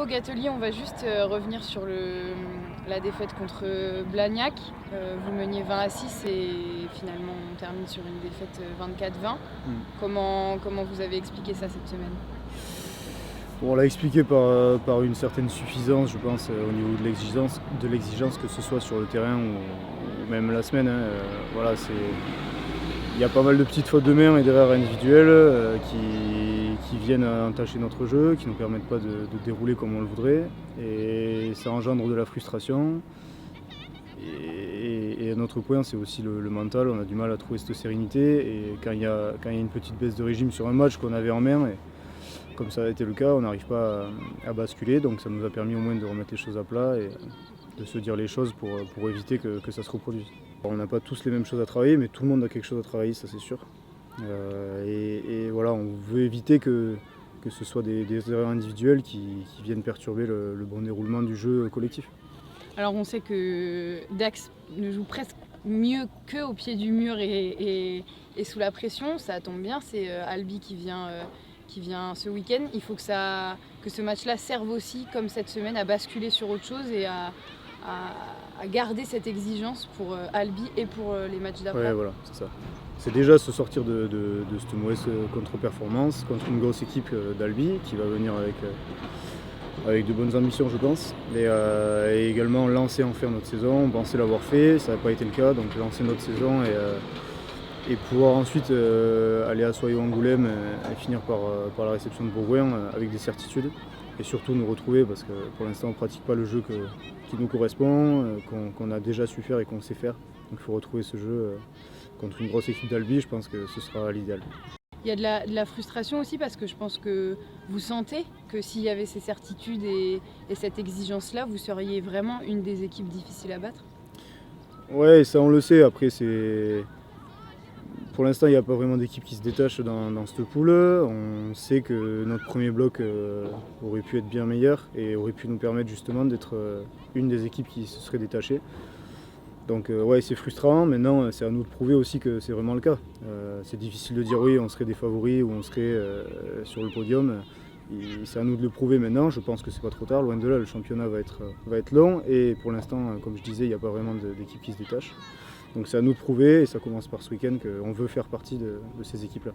Théo Gatelier, on va juste revenir sur la défaite contre Blagnac. Vous meniez 20-6 et finalement on termine sur une défaite 24-20. Comment vous avez expliqué ça cette semaine ? Bon, on l'a expliqué par une certaine suffisance, je pense, au niveau de l'exigence, que ce soit sur le terrain ou même la semaine. Voilà, il y a pas mal de petites fautes de main et d'erreurs individuelles qui viennent entacher notre jeu, qui ne nous permettent pas de dérouler comme on le voudrait. Et ça engendre de la frustration. Et un autre point, c'est aussi le mental. On a du mal à trouver cette sérénité. Et quand il y a une petite baisse de régime sur un match qu'on avait en main, comme ça a été le cas, on n'arrive pas à basculer. Donc ça nous a permis au moins de remettre les choses à plat et de se dire les choses pour éviter que ça se reproduise. On n'a pas tous les mêmes choses à travailler, mais tout le monde a quelque chose à travailler, ça c'est sûr. Et voilà, on veut éviter que ce soit des erreurs individuelles qui viennent perturber le bon déroulement du jeu collectif. Alors on sait que Dax ne joue presque mieux qu'au pied du mur et sous la pression. Ça tombe bien, c'est Albi qui vient ce week-end. Il faut que ce match-là serve aussi, comme cette semaine, à basculer sur autre chose et à garder cette exigence pour Albi et pour les matchs d'après. Ouais, voilà, c'est ça. C'est déjà se sortir de cette mauvaise contre-performance contre une grosse équipe d'Albi qui va venir avec de bonnes ambitions, je pense. Et également lancer enfin notre saison. On pensait l'avoir fait, ça n'a pas été le cas, donc lancer notre saison et pouvoir ensuite aller à Soyaux-Angoulême et finir par la réception de Bourgoin avec des certitudes. Et surtout nous retrouver, parce que pour l'instant on ne pratique pas le jeu qui nous correspond, qu'on a déjà su faire et qu'on sait faire. Donc il faut retrouver ce jeu contre une grosse équipe d'Albi, je pense que ce sera l'idéal. Il y a de la frustration aussi parce que je pense que vous sentez que s'il y avait ces certitudes et cette exigence-là, vous seriez vraiment une des équipes difficiles à battre. Ouais, ça on le sait. Après, pour l'instant, il n'y a pas vraiment d'équipe qui se détache dans cette poule. On sait que notre premier bloc aurait pu être bien meilleur et aurait pu nous permettre justement d'être une des équipes qui se serait détachée. Donc ouais, c'est frustrant. Maintenant, c'est à nous de prouver aussi que c'est vraiment le cas. C'est difficile de dire oui, on serait des favoris ou on serait sur le podium. C'est à nous de le prouver maintenant. Je pense que c'est pas trop tard. Loin de là, le championnat va être long. Et pour l'instant, comme je disais, il n'y a pas vraiment d'équipe qui se détache. Donc c'est à nous de prouver, et ça commence par ce week-end, qu'on veut faire partie de ces équipes-là.